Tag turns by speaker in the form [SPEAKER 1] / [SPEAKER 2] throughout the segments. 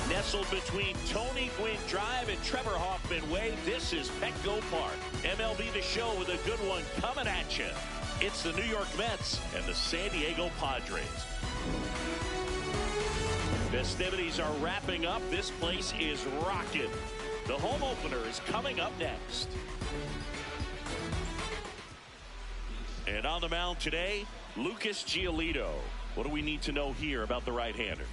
[SPEAKER 1] Nestled between Tony Gwynn Drive and Trevor Hoffman Way, this is Petco Park. MLB The Show with a good one coming at you. It's the New York Mets and the San Diego Padres. Festivities are wrapping up. This place is rocking. The home opener is coming up next. And on the mound today, Lucas Giolito. What do we need to know here about the right-hander?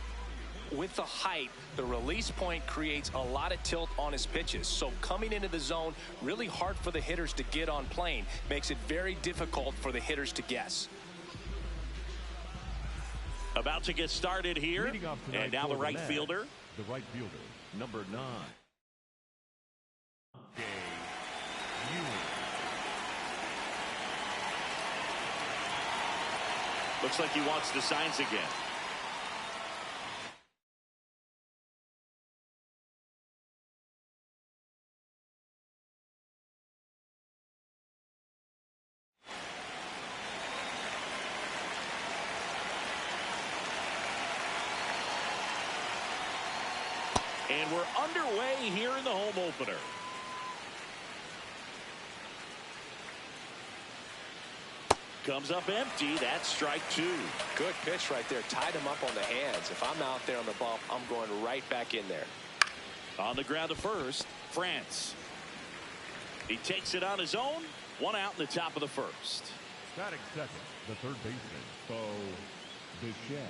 [SPEAKER 2] With the height, the release point creates a lot of tilt on his pitches. So coming into the zone, really hard for the hitters to get on plane. Makes it very difficult for the hitters to guess.
[SPEAKER 1] About to get started here. And now the right fielder.
[SPEAKER 3] The right fielder, number 9.
[SPEAKER 1] Looks like he wants the signs again. And we're underway here in the home opener. Comes up empty. That's strike 2.
[SPEAKER 2] Good pitch right there. Tied him up on the hands. If I'm out there on the bump, I'm going right back in there.
[SPEAKER 1] On the ground to first, France. He takes it on his own. 1 out in the top of the first.
[SPEAKER 3] Batting second, the third baseman, Bo Bichette.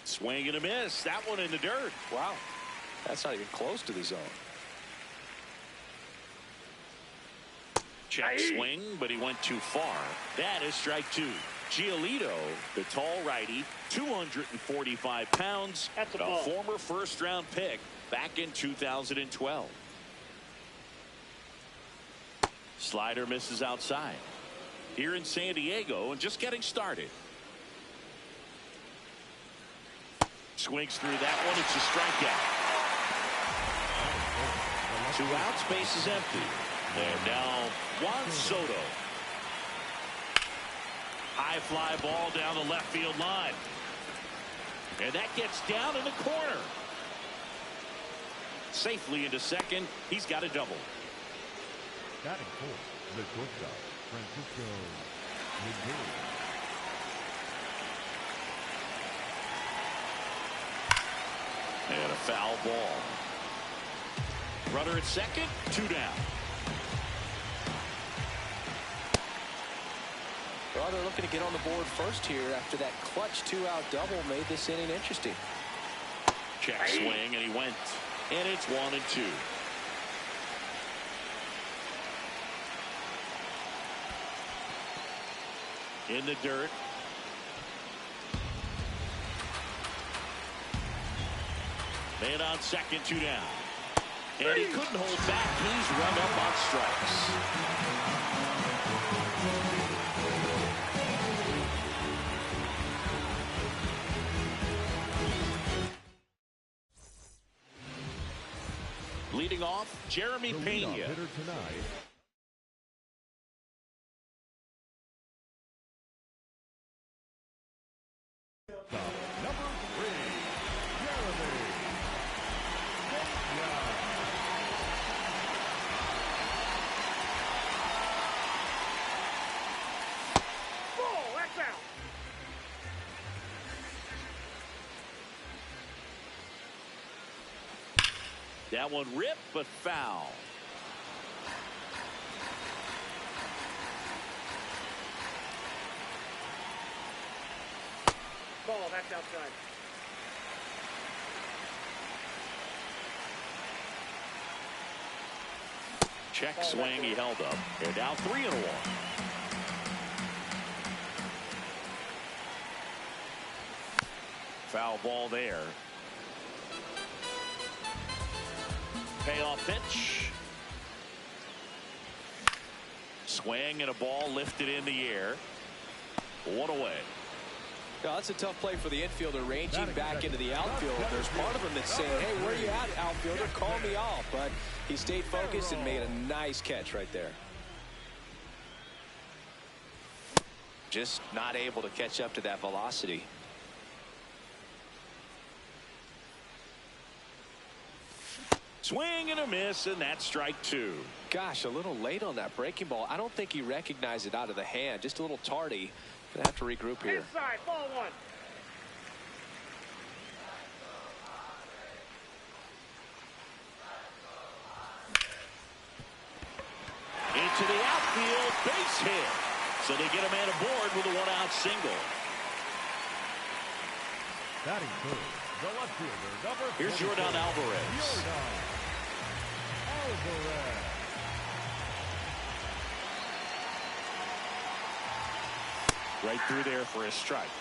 [SPEAKER 1] Swing and a miss. That one in the dirt.
[SPEAKER 2] Wow. That's not even close to the zone.
[SPEAKER 1] Check swing, but he went too far. That is strike two. Giolito, the tall righty, 245 pounds,
[SPEAKER 4] That's a
[SPEAKER 1] a
[SPEAKER 4] ball.
[SPEAKER 1] former first-round pick back in 2012. Slider misses outside. Here in San Diego and just getting started. Swings through that one. It's a strikeout. 2 outs, base is empty. And now Juan Soto. High fly ball down the left field line. And that gets down in the corner. Safely into second. He's got a double.
[SPEAKER 3] Batting fourth, the shortstop, Francisco Lindor.
[SPEAKER 1] And a foul ball. Runner at second, 2 down.
[SPEAKER 2] Well, they're looking to get on the board first here after that clutch 2-out double made this inning interesting.
[SPEAKER 1] Check swing, and he went. And it's 1-2. In the dirt. Man on second, 2 down. And he couldn't hold back. He's run up on strikes. Leading off, Jeremy
[SPEAKER 3] The leadoff
[SPEAKER 1] Pena.
[SPEAKER 3] hitter tonight, number 3, Jeremy Pena.
[SPEAKER 4] Ball, that's out.
[SPEAKER 1] That one ripped, but foul.
[SPEAKER 4] Ball, that's outside.
[SPEAKER 1] Check swing, he held up. They're down 3-1. Foul ball there. Payoff pitch. Swing and a ball lifted in the air. 1 away.
[SPEAKER 2] Now, that's a tough play for the infielder ranging back into the outfield. There's part of him that's saying, hey, where are you at, outfielder? Call me off. But he stayed focused and made a nice catch right there. Just not able to catch up to that velocity.
[SPEAKER 1] Swing and a miss, and that's strike 2.
[SPEAKER 2] Gosh, a little late on that breaking ball. I don't think he recognized it out of the hand. Just a little tardy. Gonna have to regroup here.
[SPEAKER 4] Inside, ball 1.
[SPEAKER 1] Into the outfield, base hit. So they get a man aboard with a 1-out single.
[SPEAKER 3] Batting third, the left fielder, number 24,
[SPEAKER 1] Here's Jordan Alvarez.
[SPEAKER 3] Jordan Alvarez.
[SPEAKER 1] Right through there for a strike.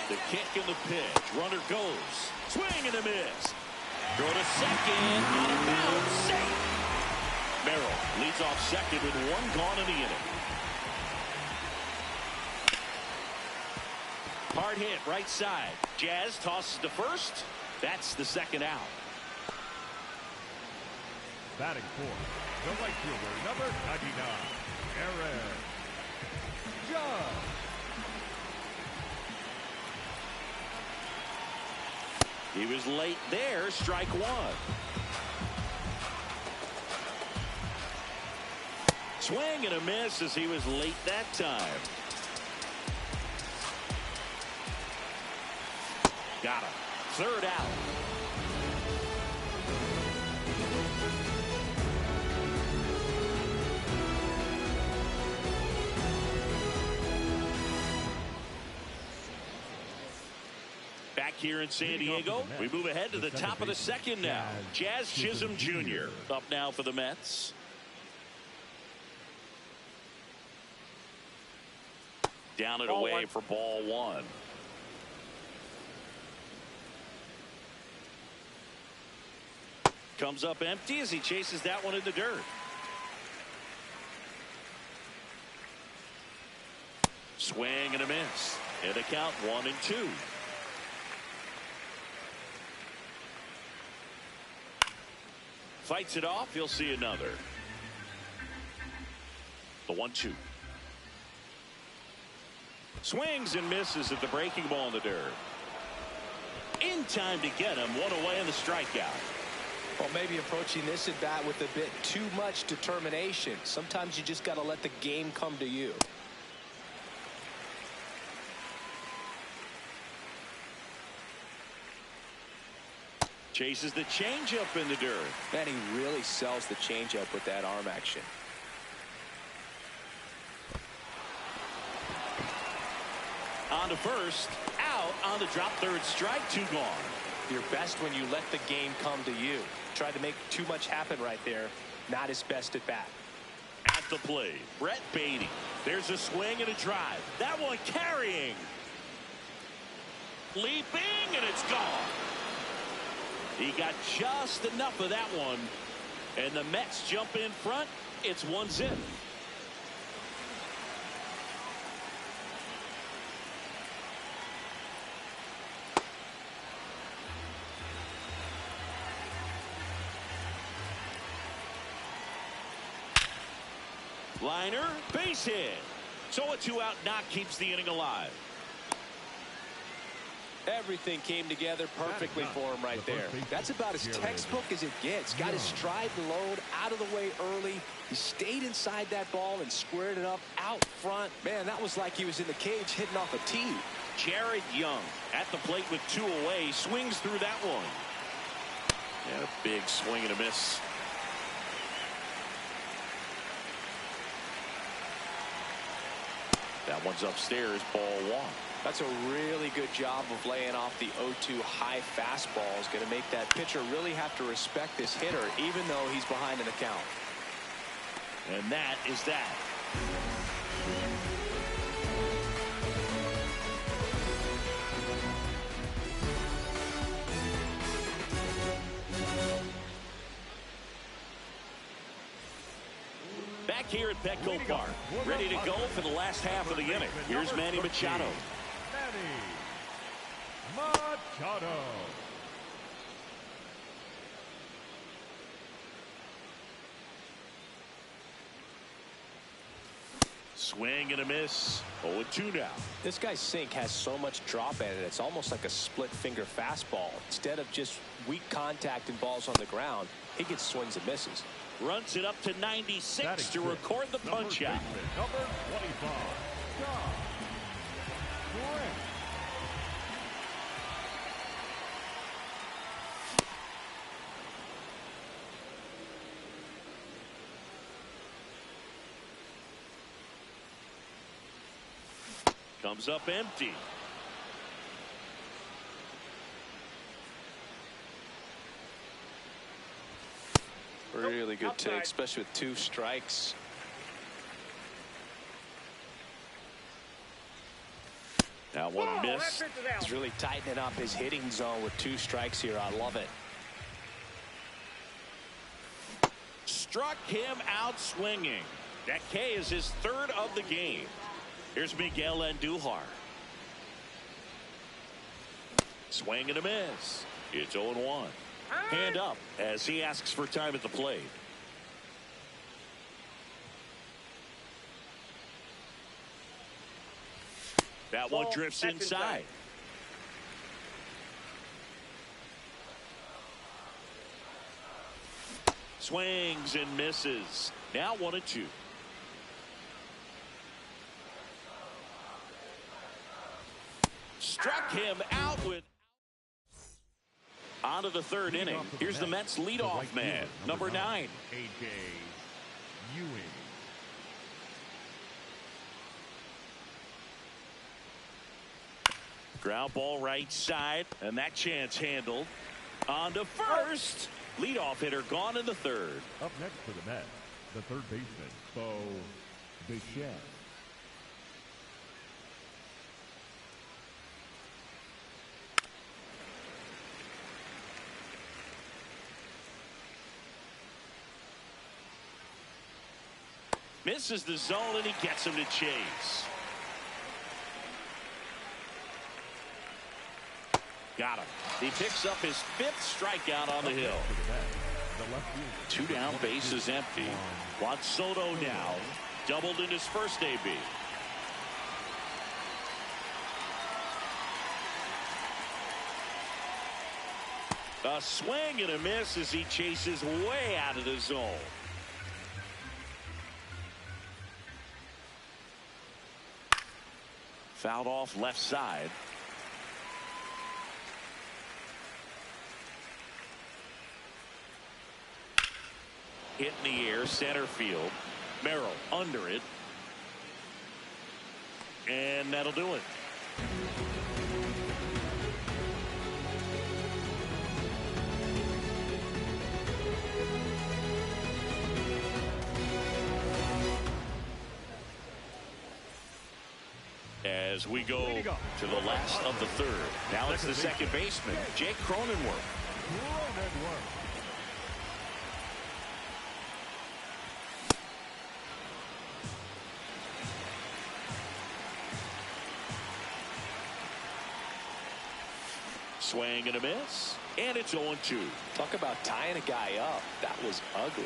[SPEAKER 1] The kick and the pitch. Runner goes. Swing and a miss. Throw to second. Out of bounds. Safe. Merrill leads off second with 1 gone in the inning. Hard hit right side. Jazz tosses to first. That's the 2nd out.
[SPEAKER 3] Batting fourth, the right fielder, number 99, Aaron Judge.
[SPEAKER 1] He was late there. Strike 1. Swing and a miss as he was late that time. Got him. 3rd out. Back here in San Diego, we move ahead to the top of the second now. Jazz Chisholm Jr. up now for the Mets. Down and away for ball one. Comes up empty as he chases that one in the dirt. Swing and a miss. And a count 1-2. Fights it off. He'll see another. The 1-2. Swings and misses at the breaking ball in the dirt. In time to get him. One away in the strikeout.
[SPEAKER 2] Well, maybe approaching this at bat with a bit too much determination. Sometimes you just got to let the game come to you.
[SPEAKER 1] Chases the changeup in the dirt.
[SPEAKER 2] Man, he really sells the changeup with that arm action.
[SPEAKER 1] On to first. Out on the drop, third strike, 2 gone.
[SPEAKER 2] You're best when you let the game come to you. Tried to make too much happen right there. Not his best at bat.
[SPEAKER 1] At the plate, Brett Beatty. There's a swing and a drive. That one carrying. Leaping, and it's gone. He got just enough of that one. And the Mets jump in front. It's 1-0. Liner, base hit. So a 2-out knock keeps the inning alive.
[SPEAKER 2] Everything came together perfectly for him right there. That's about as textbook as it gets. Got his stride and load out of the way early. He stayed inside that ball and squared it up out front. Man, that was like he was in the cage hitting off a tee.
[SPEAKER 1] Jared Young at the plate with 2 away. Swings through that one. And a big swing and a miss. That one's upstairs, ball 1.
[SPEAKER 2] That's a really good job of laying off the 0-2 high fastball. Is going to make that pitcher really have to respect this hitter, even though he's behind in the count.
[SPEAKER 1] And that is that. Back here at Petco Park, ready to go for the last half of the inning. Here's Manny Machado.
[SPEAKER 3] Machado.
[SPEAKER 1] Swing and a miss. 0-2 now.
[SPEAKER 2] This guy's sink has so much drop in it. It's almost like a split finger fastball. Instead of just weak contact and balls on the ground, he gets swings and misses.
[SPEAKER 1] Runs it up to 96 to record the punch out.
[SPEAKER 3] Number 25. John Grant.
[SPEAKER 1] Comes up empty.
[SPEAKER 2] Really good take, especially with 2 strikes.
[SPEAKER 1] That one missed.
[SPEAKER 2] He's really tightening up his hitting zone with 2 strikes here. I love it.
[SPEAKER 1] Struck him out swinging. That K is his 3rd of the game. Here's Miguel Andujar. Swing and a miss. It's 0-1. Hand up as he asks for time at the plate. That one drifts inside. Swings and misses. Now 1-2. Struck him out with. On to the 3rd inning. Here's the Mets leadoff man, number 9.
[SPEAKER 3] A.J. Ewing.
[SPEAKER 1] Ground ball right side, and that chance handled. On to first. Leadoff hitter gone in the third.
[SPEAKER 3] Up next for the Mets, the third baseman, Bo Bichette.
[SPEAKER 1] Misses the zone, and he gets him to chase. Got him. He picks up his 5th strikeout on the hill. 2 down, bases empty. Juan Soto now doubled in his first AB. A swing and a miss as he chases way out of the zone. Fouled off left side. Hit in the air, center field. Merrill under it. And that'll do it. As we go to the last of the third. Now it's the second baseman, Jake Cronenworth. Swing and a miss, and it's 0-2.
[SPEAKER 2] Talk about tying a guy up. That was ugly.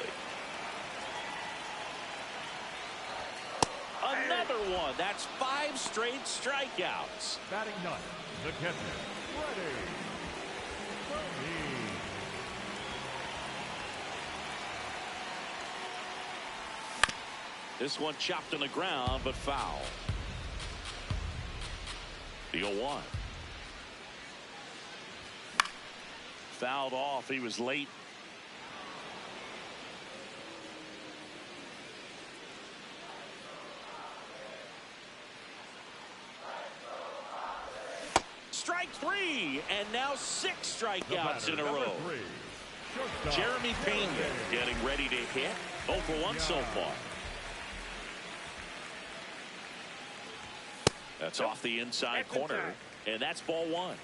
[SPEAKER 1] Another one. That's 5 straight strikeouts.
[SPEAKER 3] Batting ninth, the catcher, Freddie.
[SPEAKER 1] This one chopped on the ground, but foul. The 0-1. Fouled off. He was late. Strike 3, and now 6 strikeouts in a row. Jeremy Pena getting ready to hit. 0 for 1 so far. That's off the inside corner, and that's ball 1.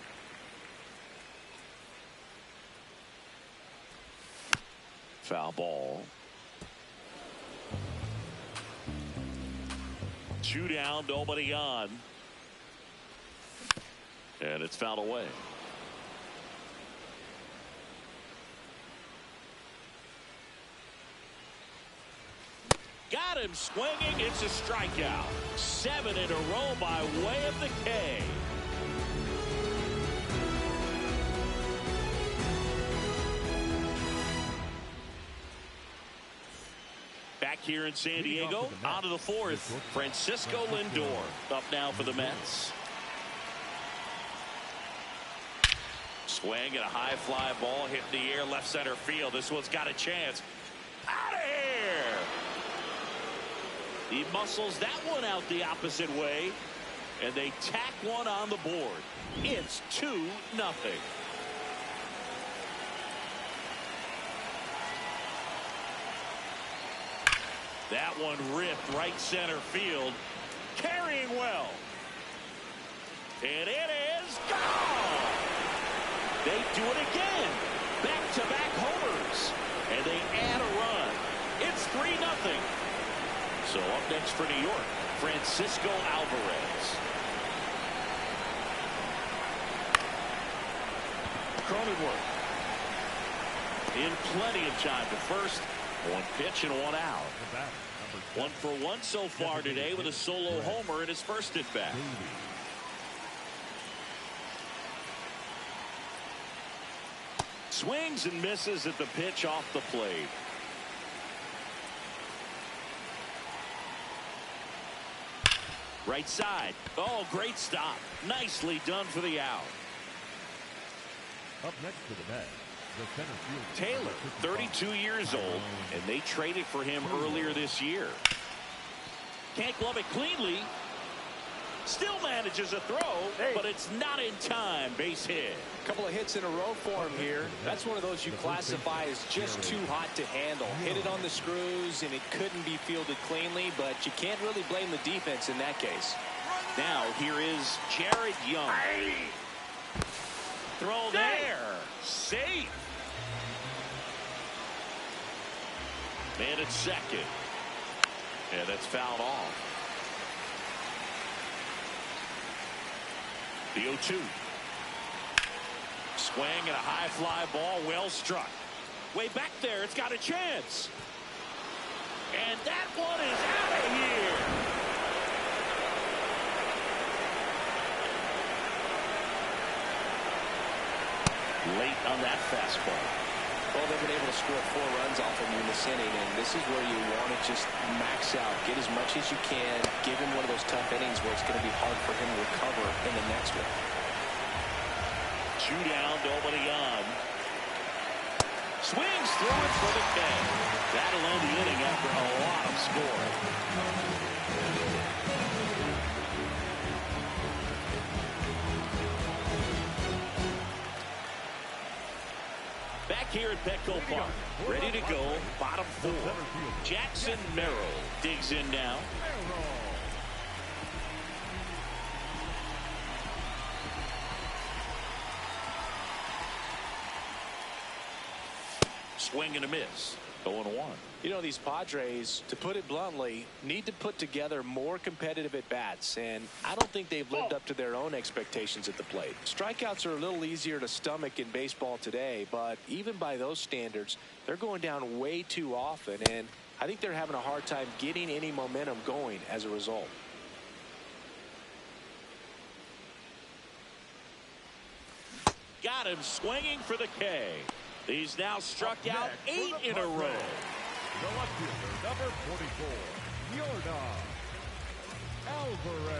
[SPEAKER 1] Foul ball. 2 down, nobody on. And it's fouled away. Got him swinging. It's a strikeout. 7 in a row by way of the K. Back here in San Diego, on to the 4th. Francisco Lindor up now for the Mets. Swing and a high fly ball hit in the air, left center field. This one's got a chance. Out of here! He muscles that one out the opposite way, and they tack one on the board. It's 2-0. That one ripped right center field, carrying well. And it is gone! They do it again. Back-to-back homers. And they add a run. It's 3-0. So up next for New York, Francisco Alvarez. Cronenworth. In plenty of time to first. 1 pitch and 1 out. 1 for 1 so far today with a solo homer in his first at bat. Swings and misses at the pitch off the plate. Right side. Oh, great stop. Nicely done for the out.
[SPEAKER 3] Up next to the Mets, the center field.
[SPEAKER 1] Taylor, 32 years old, and they traded for him earlier this year. Can't glove it cleanly. Still manages a throw, but it's not in time. Base hit.
[SPEAKER 2] A couple of hits in a row for him here. That's one of those you classify as just too hot to handle. Hit it on the screws, and it couldn't be fielded cleanly, but you can't really blame the defense in that case.
[SPEAKER 1] Now here is Jared Young. Throw there. Safe. Man at second. And that's fouled off. The 0-2. Swing and a high fly ball, well struck. Way back there, it's got a chance. And that one is out of here. Late on that fastball.
[SPEAKER 2] Well, they've been able to score 4 runs off him in this inning, and this is where you want to just max out, get as much as you can, give him one of those tough innings where it's going to be hard for him to recover in the next one.
[SPEAKER 1] 2 down, nobody on. Swings through it for the K. That'll end the inning after a lot of scoring. Back here at Petco Park, ready to go, bottom 4. Jackson Merrill digs in now. Swing and a miss. 0-1.
[SPEAKER 2] You know, these Padres, to put it bluntly, need to put together more competitive at-bats, and I don't think they've lived up to their own expectations at the plate. Strikeouts are a little easier to stomach in baseball today, but even by those standards, they're going down way too often, and I think they're having a hard time getting any momentum going as a result.
[SPEAKER 1] Got him swinging for the K. He's now struck out 8 in a row.
[SPEAKER 3] The left fielder, number 44, Yordan Alvarez.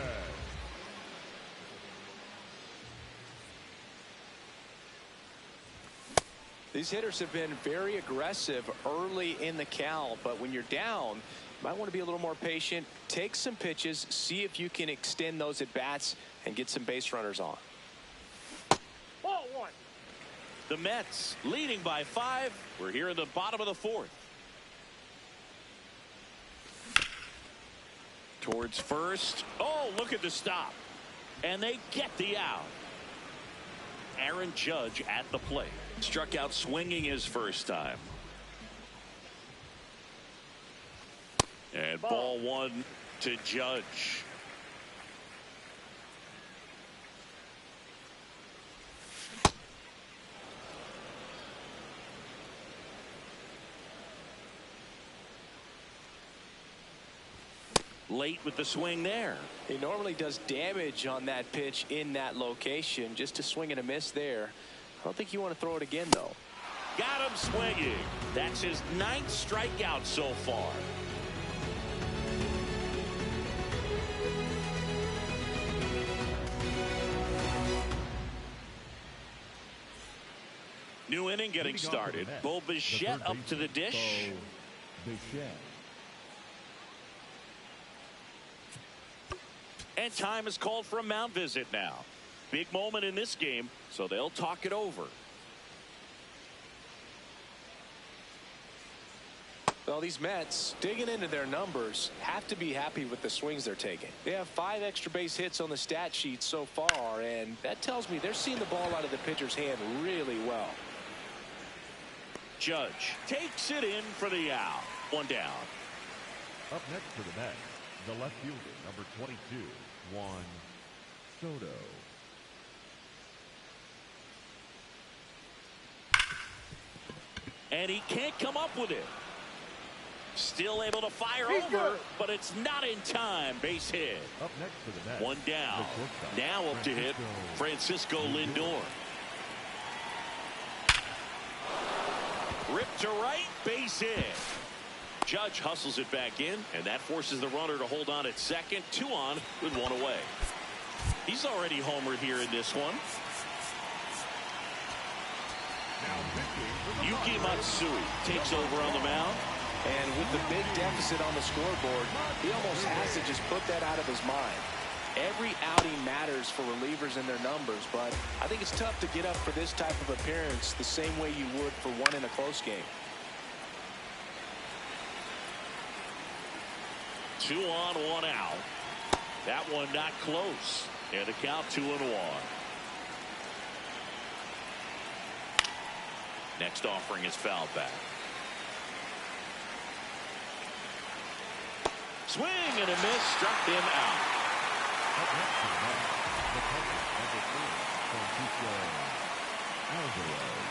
[SPEAKER 2] These hitters have been very aggressive early in the count, but when you're down, you might want to be a little more patient, take some pitches, see if you can extend those at bats and get some base runners on.
[SPEAKER 4] Ball 1.
[SPEAKER 1] The Mets leading by 5. We're here in the bottom of the 4th. Towards first. Oh, look at the stop. And they get the out. Aaron Judge at the plate. Struck out swinging his first time. And ball 1 to Judge. Late with the swing there.
[SPEAKER 2] He normally does damage on that pitch in that location. Just a swing and a miss there. I don't think you want to throw it again, though.
[SPEAKER 1] Got him swinging. That's his 9th strikeout so far. New inning getting started. Bo Bichette up to the dish. And time is called for a mound visit now. Big moment in this game, so they'll talk it over.
[SPEAKER 2] Well, these Mets, digging into their numbers, have to be happy with the swings they're taking. They have 5 extra base hits on the stat sheet so far, and that tells me they're seeing the ball out of the pitcher's hand really well.
[SPEAKER 1] Judge takes it in for the out. 1 down.
[SPEAKER 3] Up next for the Mets, the left fielder, number 22, Juan Soto.
[SPEAKER 1] And he can't come up with it. Still able to fire
[SPEAKER 4] He's
[SPEAKER 1] over,
[SPEAKER 4] good.
[SPEAKER 1] but it's not in time. Base hit.
[SPEAKER 3] Up next for the Mets,
[SPEAKER 1] 1 down. Now up to hit Francisco Lindor. Ripped to right, base hit. Judge hustles it back in, and that forces the runner to hold on at second. 2 on with 1 away. He's already homered here in this one. Yuki Matsui takes over on the mound.
[SPEAKER 2] And with the big deficit on the scoreboard, he almost has to just put that out of his mind. Every outing matters for relievers and their numbers, but I think it's tough to get up for this type of appearance the same way you would for one in a close game.
[SPEAKER 1] 2 on, 1 out. That one not close. And the count 2-1. Next offering is fouled back. Swing and a miss, struck him out.
[SPEAKER 3] Up next to the bat, the catcher, number 4, Francisco Alvarez.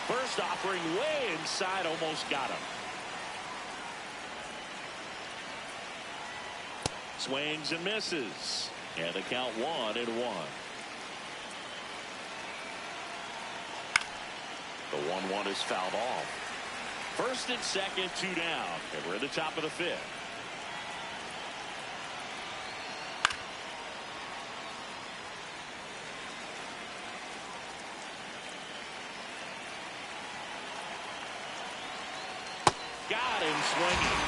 [SPEAKER 1] First offering way inside, almost got him. Swings and misses. And the count 1-1. The 1-1 is fouled off. First and second, 2 down. And we're at the top of the 5th. Got him swinging.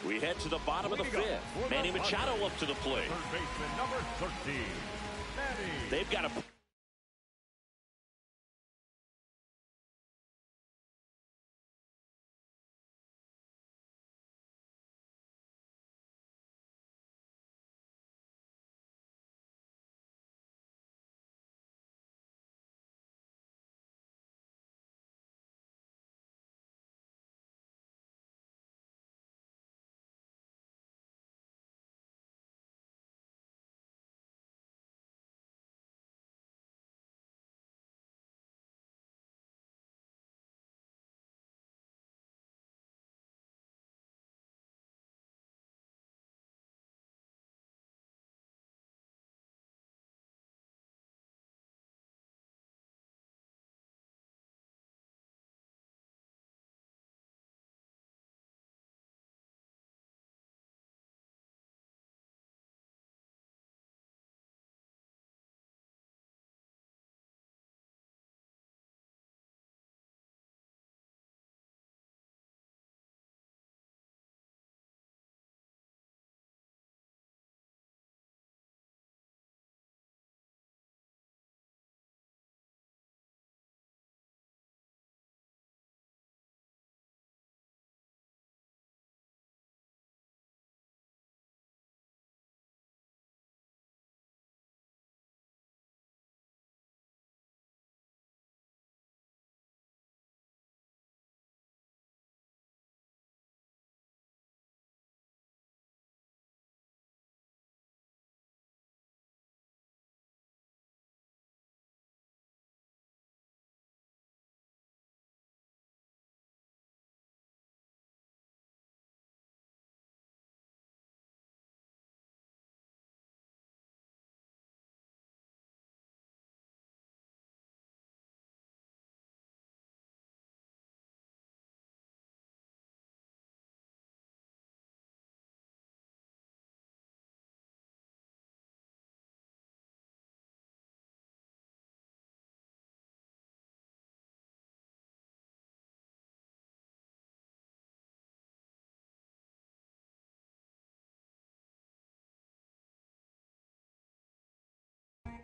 [SPEAKER 1] We head to the bottom of the 5th. Manny Machado up to the plate.
[SPEAKER 3] Third baseman, number 13, Manny.
[SPEAKER 1] They've got a...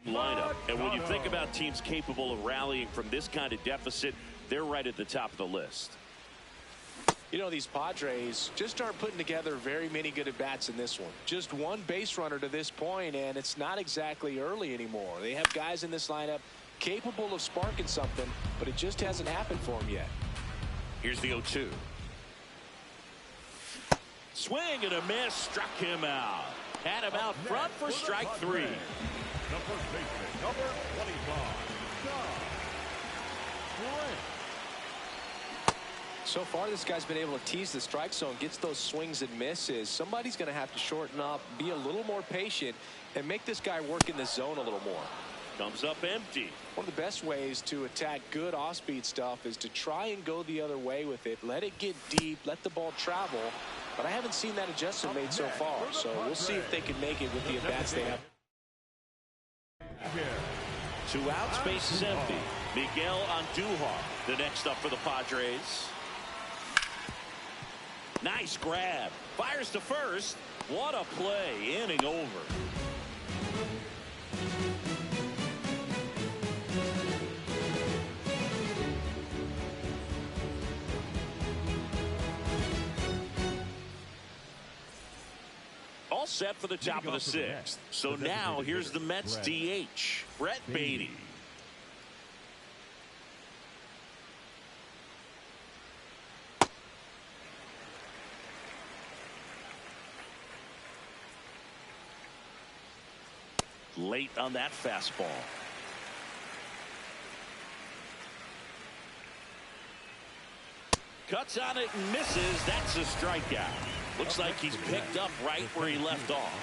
[SPEAKER 1] lineup. And when you think about teams capable of rallying from this kind of deficit, they're right at the top of the list.
[SPEAKER 2] You know, these Padres just aren't putting together very many good at-bats in this one. Just one base runner to this point, and it's not exactly early anymore. They have guys in this lineup capable of sparking something, but it just hasn't happened for them yet.
[SPEAKER 1] Here's the 0-2. Swing and a miss, struck him out. Had him out front for strike 3.
[SPEAKER 3] The first baseman, number 25, John.
[SPEAKER 2] So far, this guy's been able to tease the strike zone, gets those swings and misses. Somebody's going to have to shorten up, be a little more patient, and make this guy work in the zone a little more.
[SPEAKER 1] Comes up empty.
[SPEAKER 2] One of the best ways to attack good off-speed stuff is to try and go the other way with it. Let it get deep, let the ball travel, but I haven't seen that adjustment made so far. So we'll see if they can make it with the at-bats they have.
[SPEAKER 1] 2 outs, base is empty. Miguel Andujar, the next up for the Padres. Nice grab. Fires to first. What a play. Inning over. All set for the top of the 6th. So now here's the Mets DH, Brett Beatty. Late on that fastball. Cuts on it and misses. That's a strikeout. Looks like he's picked up right where he left off.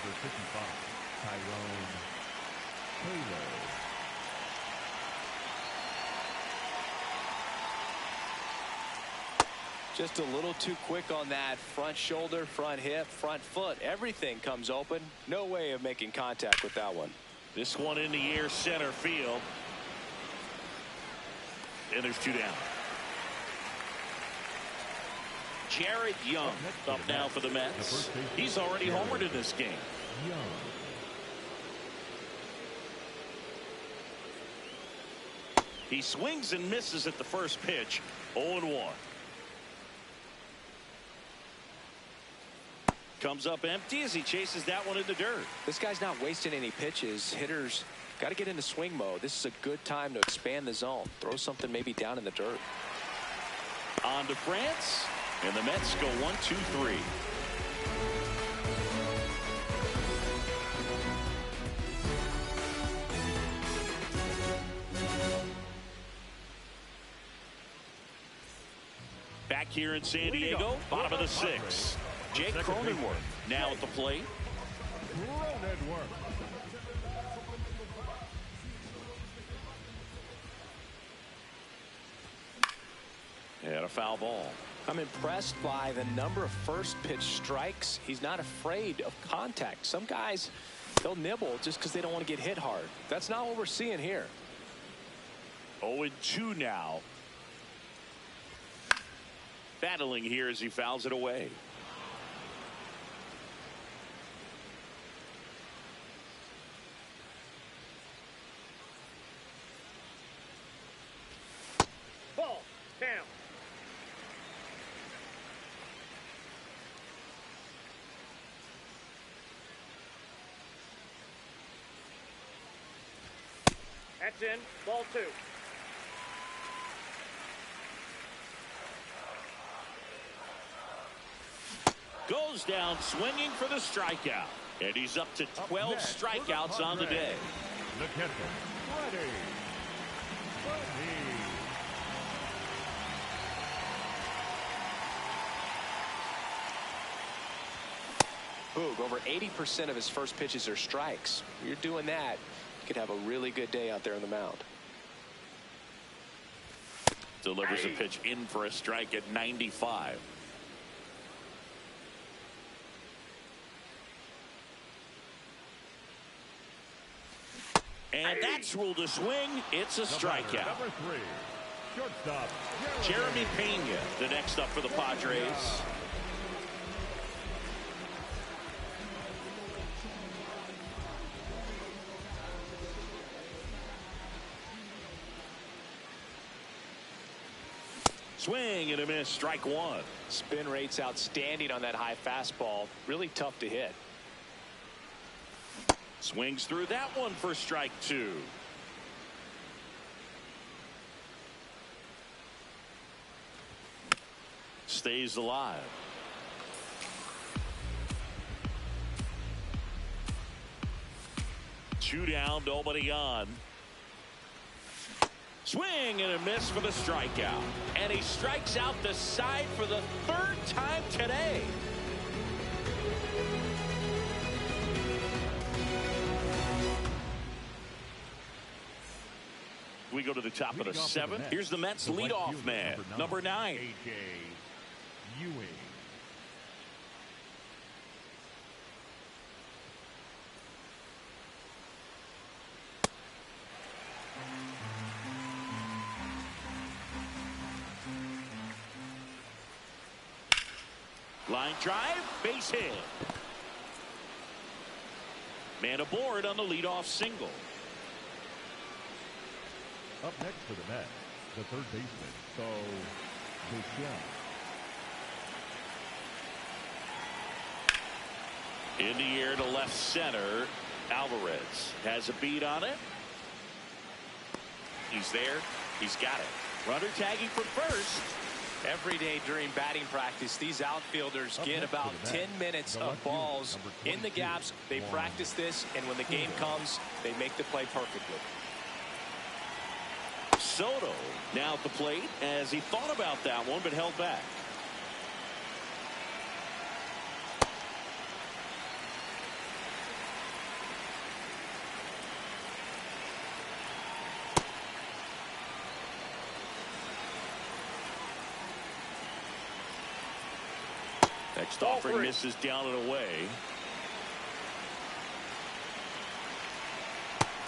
[SPEAKER 2] Just a little too quick on that. Front shoulder, front hip, front foot. Everything comes open. No way of making contact with that one.
[SPEAKER 1] This one in the air, center field. And there's 2 down. Jared Young up now for the Mets. He's already homered in this game. He swings and misses at the first pitch. 0-1. Comes up empty as he chases that one in the dirt.
[SPEAKER 2] This guy's not wasting any pitches. Hitters got to get into swing mode. This is a good time to expand the zone. Throw something maybe down in the dirt.
[SPEAKER 1] On to France. And the Mets go 1-2-3. Back here in San Diego, bottom of the 6th. Jake Cronenworth now at the plate. And a foul ball.
[SPEAKER 2] I'm impressed by the number of first pitch strikes. He's not afraid of contact. Some guys, they'll nibble just because they don't want to get hit hard. That's not what we're seeing here.
[SPEAKER 1] 0-2 now. Battling here as he fouls it away.
[SPEAKER 4] Ball down. That's in. Ball 2.
[SPEAKER 1] Goes down swinging for the strikeout. And he's up to 12 strikeouts on the day.
[SPEAKER 2] Boog, over 80% of his first pitches are strikes. You're doing that, you could have a really good day out there on the mound.
[SPEAKER 1] Delivers a pitch in for a strike at 95. And that's ruled a swing. It's a strikeout.
[SPEAKER 3] Number 3, shortstop
[SPEAKER 1] Jeremy Pena, the next up for the Padres. Swing and a miss, strike 1.
[SPEAKER 2] Spin rate's outstanding on that high fastball. Really tough to hit.
[SPEAKER 1] Swings through that one for strike 2. Stays alive. Two down, nobody on. Swing and a miss for the strikeout. And he strikes out the side for the 3rd time today. We go to the top of the 7th. Here's the Mets leadoff man, number 9.
[SPEAKER 3] A.J. Ewing.
[SPEAKER 1] Line drive, base hit. Man aboard on the leadoff single.
[SPEAKER 3] Up next for the Mets, the third baseman, So Bichette.
[SPEAKER 1] In the air to left center. Alvarez has a beat on it. He's there. He's got it. Runner tagging from first.
[SPEAKER 2] Every day during batting practice, these outfielders get about 10 minutes of balls in the gaps. They practice this, and when the game comes, they make the play perfectly.
[SPEAKER 1] Soto now at the plate as he thought about that one but held back. Next offering misses down and away.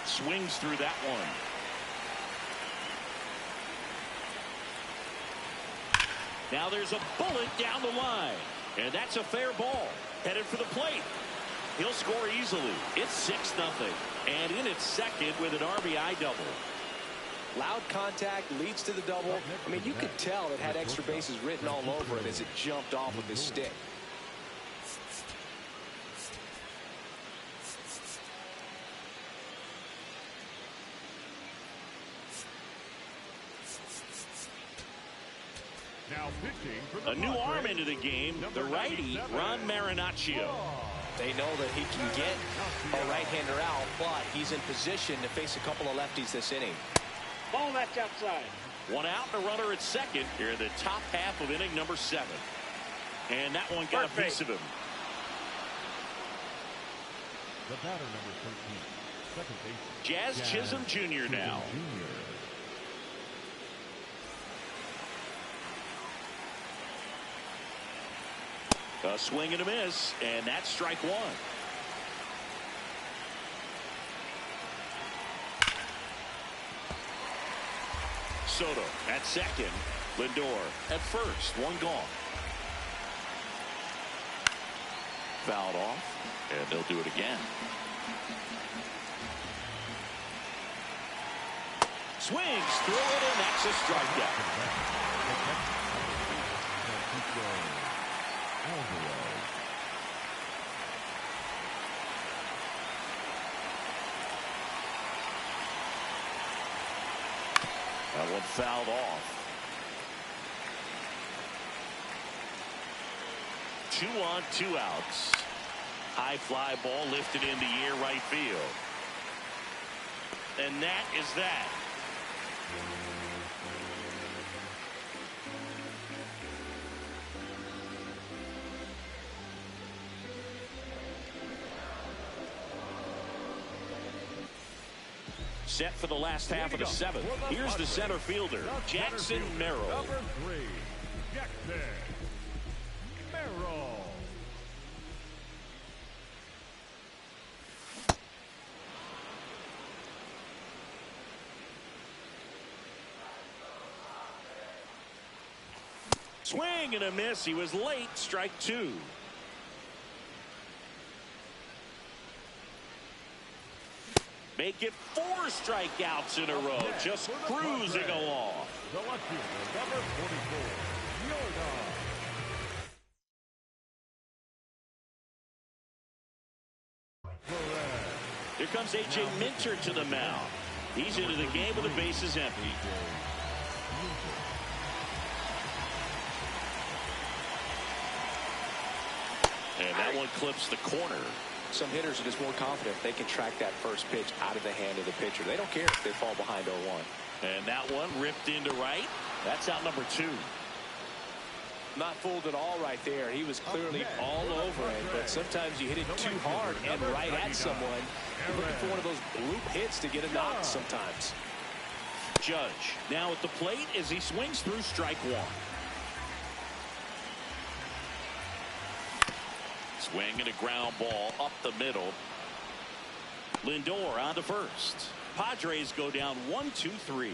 [SPEAKER 1] Swings through that one. Now there's a bullet down the line. And that's a fair ball. Headed for the plate. He'll score easily. It's 6-0. And in its second with an RBI double.
[SPEAKER 2] Loud contact leads to the double. I mean, you could tell it had extra bases written all over it as it jumped off of his stick.
[SPEAKER 3] Now pitching for the
[SPEAKER 1] a new arm into the game, the righty, Ron Marinaccio.
[SPEAKER 2] They know that he can get a right-hander out, but he's in position to face a couple of lefties this inning.
[SPEAKER 4] Ball that's outside.
[SPEAKER 1] One out and a runner at second here in the top half of inning number 7. And that one got a piece of him.
[SPEAKER 3] The batter number 13, second base.
[SPEAKER 1] Jazz Chisholm Jr. now. A swing and a miss, and that's strike one. Soto at second. Lindor at first. One gone. Fouled off, and they'll do it again. Swings through it, and that's a strikeout. That one fouled off. 2 on, 2 outs. High fly ball lifted in the air right field. And that is that. Set for the last half of the 7th. Here's the center fielder, Jackson Merrill.
[SPEAKER 3] Number 3, Jackson Merrill.
[SPEAKER 1] Swing and a miss. He was late. Strike 2. Make it 4 strikeouts in a row. Just cruising along.
[SPEAKER 3] The left fielder, number 44, Yordan.
[SPEAKER 1] Here comes A.J. Minter to the mound. He's into the game with the bases empty. And that one clips the corner.
[SPEAKER 2] Some hitters are just more confident they can track that first pitch out of the hand of the pitcher. They don't care if they fall behind 0-1.
[SPEAKER 1] And that one ripped into right. That's out number 2.
[SPEAKER 2] Not fooled at all right there. He was clearly all over it, but sometimes you hit it too hard and right at someone. You're looking for one of those bloop hits to get a knock sometimes.
[SPEAKER 1] Judge now at the plate as he swings through strike 1. Swing and a ground ball up the middle. Lindor on to first. Padres go down 1-2-3.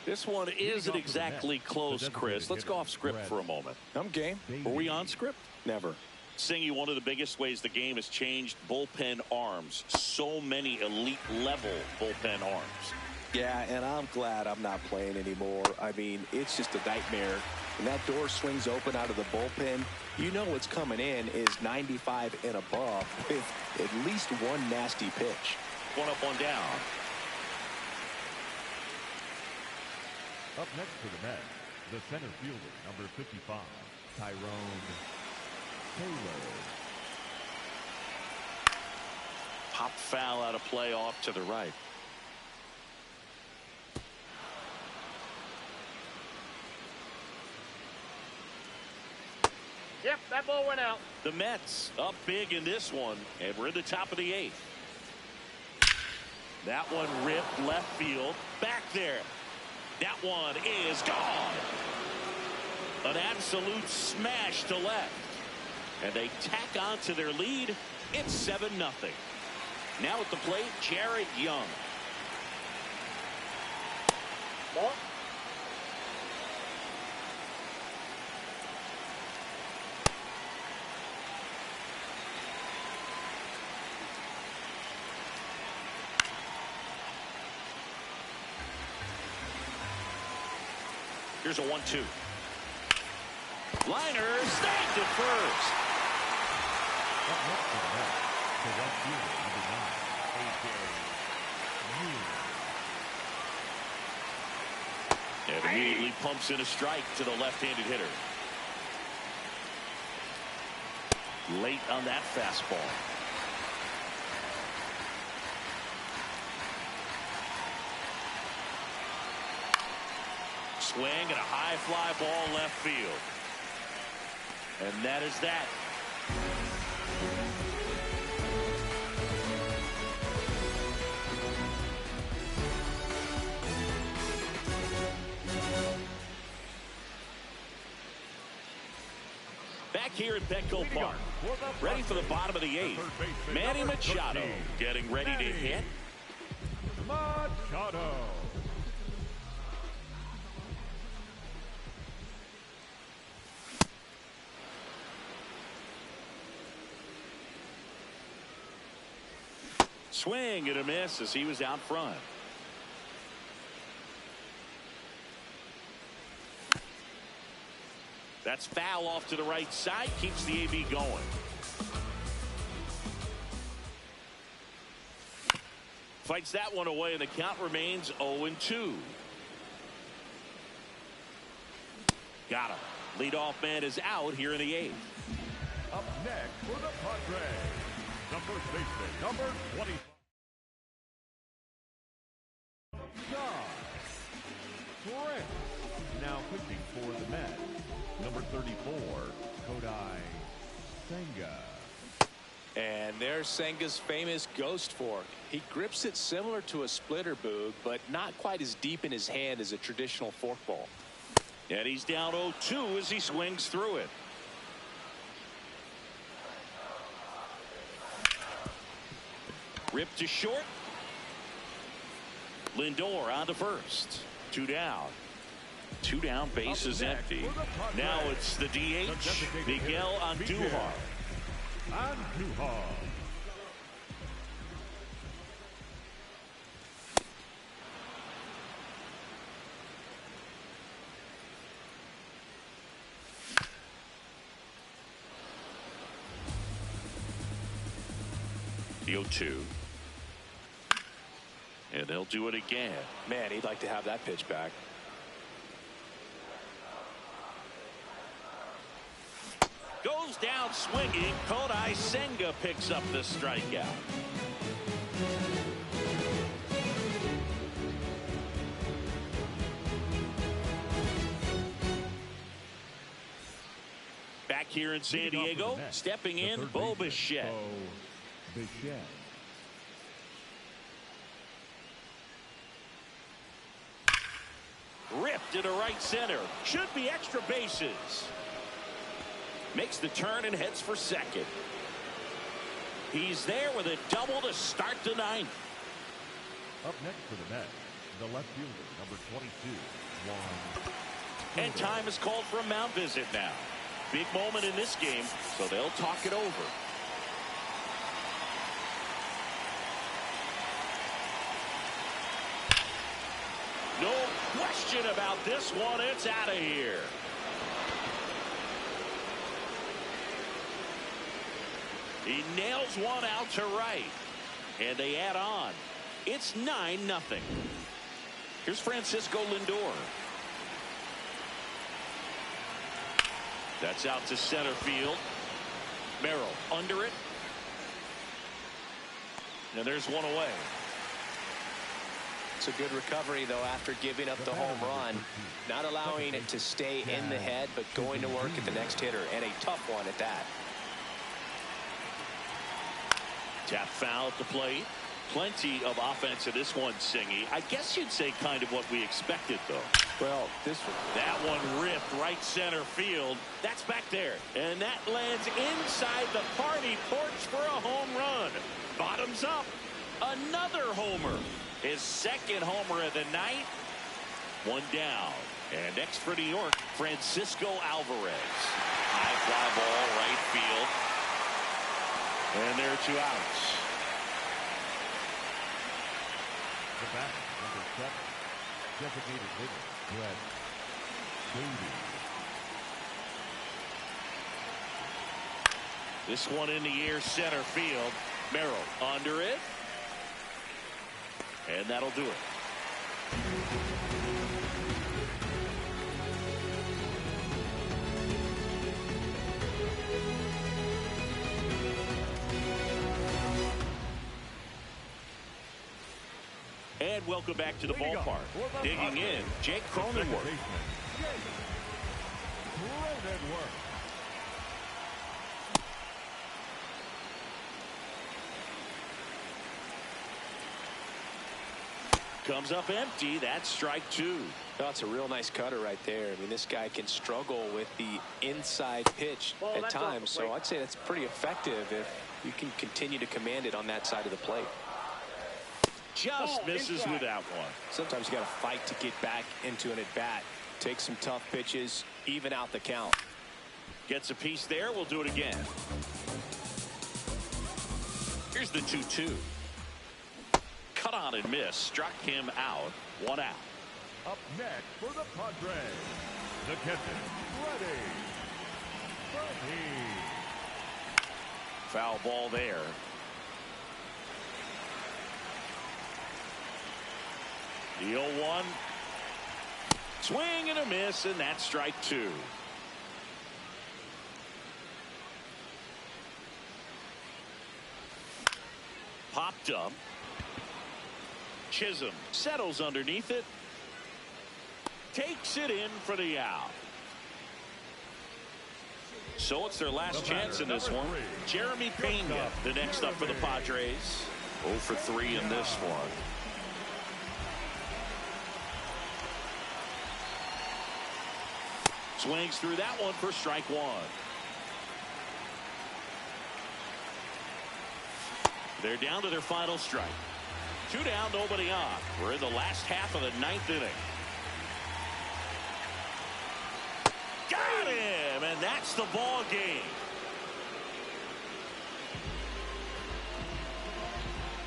[SPEAKER 1] This one isn't exactly close, Chris. Let's go off script for a moment.
[SPEAKER 2] I'm game.
[SPEAKER 1] Were we on script?
[SPEAKER 2] Never.
[SPEAKER 1] Singy, one of the biggest ways the game has changed, bullpen arms. So many elite level bullpen arms.
[SPEAKER 2] Yeah, and I'm glad I'm not playing anymore. I mean, it's just a nightmare. When that door swings open out of the bullpen, you know what's coming in is 95 and above with at least one nasty pitch.
[SPEAKER 1] One up, one down.
[SPEAKER 3] Up next for the Mets, the center fielder, number 55, Tyrone Taylor.
[SPEAKER 1] Pop foul out of play off to the right.
[SPEAKER 4] Yep, that ball went out.
[SPEAKER 1] The Mets up big in this one, and we're in the top of the 8th. That one ripped left field. Back there. That one is gone. An absolute smash to left. And they tack on to their lead. It's 7-0. Now at the plate, Jared Young.
[SPEAKER 4] Ball.
[SPEAKER 1] Here's a 1-2. Liner snagged at first.
[SPEAKER 3] Up next for the Mets, the left fielder, number 9, A.J. Moore.
[SPEAKER 1] And immediately pumps in a strike to the left-handed hitter. Late on that fastball. Swing and a high fly ball left field. And that is that. Back here at Petco Park. Ready for the bottom of the 8th. Manny Machado getting ready to hit.
[SPEAKER 3] Machado.
[SPEAKER 1] Swing and a miss as he was out front. That's foul off to the right side. Keeps the AB going. Fights that one away, and the count remains 0-2. Got him. Leadoff man is out here in the 8th.
[SPEAKER 3] Up next for the Padres, number baseman, number 20. Now pitching for the Mets, number 34, Kodai Senga.
[SPEAKER 2] And there's Senga's famous ghost fork. He grips it similar to a splitter boog, but not quite as deep in his hand as a traditional forkball.
[SPEAKER 1] And he's down 0-2 as he swings through it. Ripped to short. Lindor on to first. 2 down. 2 down, base is empty. Now it's the DH, Miguel Andujar.
[SPEAKER 3] Andujar.
[SPEAKER 1] The 0-2. And they'll do it again.
[SPEAKER 2] Man, he'd like to have that pitch back.
[SPEAKER 1] Goes down swinging. Kodai Senga picks up the strikeout. Back here in San Diego, stepping in, Bo Bichette. Ripped into right center. Should be extra bases. Makes the turn and heads for second. He's there with a double to start the 9th.
[SPEAKER 3] Up next for the Mets, the left fielder, number 22, Juan.
[SPEAKER 1] And time is called for a mound visit now. Big moment in this game, so they'll talk it over. No question about this one. It's out of here. He nails one out to right. And they add on. It's 9-0. Here's Francisco Lindor. That's out to center field. Merrill under it. And there's one away.
[SPEAKER 2] It's a good recovery, though, after giving up the home run. Not allowing it to stay in the head, but going to work at the next hitter. And a tough one at that.
[SPEAKER 1] Tap foul at the plate. Plenty of offense in this one, Singy. I guess you'd say kind of what we expected, though.
[SPEAKER 2] Well, this one.
[SPEAKER 1] That one ripped right center field. That's back there. And that lands inside the party porch for a home run. Bottoms up. Another homer. His second homer of the night. One down. And next for New York, Francisco Alvarez. High fly ball, right field. And there are 2 outs.
[SPEAKER 3] The batter, number 7, designated hitter, Brett Beatty.
[SPEAKER 1] This one in the air, center field. Merrill under it. And that'll do it. And welcome back to the ballpark. Digging in, Jake Cronenworth. Comes up empty. That's strike 2.
[SPEAKER 2] That's a real nice cutter right there. I mean, this guy can struggle with the inside pitch at times. So I'd say that's pretty effective if you can continue to command it on that side of the plate.
[SPEAKER 1] Just misses with that one.
[SPEAKER 2] Sometimes you got to fight to get back into an at-bat. Take some tough pitches, even out the count.
[SPEAKER 1] Gets a piece there. We'll do it again. Here's the 2-2. Cut on and miss. Struck him out. 1 out.
[SPEAKER 3] Up next for the Padres, the catcher, Freddie.
[SPEAKER 1] Foul ball there. The 0-1. Swing and a miss, and that's strike 2. Popped up. Chisholm settles underneath it. Takes it in for the out. So it's their last chance in this one. Jeremy Pena, the next up for the Padres. 0 for 3 in this one. Swings through that one for strike 1. They're down to their final strike. 2 down, nobody on. We're in the last half of the 9th inning. Got him, and that's the ball game.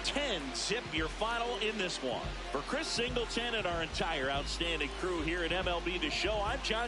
[SPEAKER 1] 10-zip your final in this one. For Chris Singleton and our entire outstanding crew here at MLB The Show, I'm John.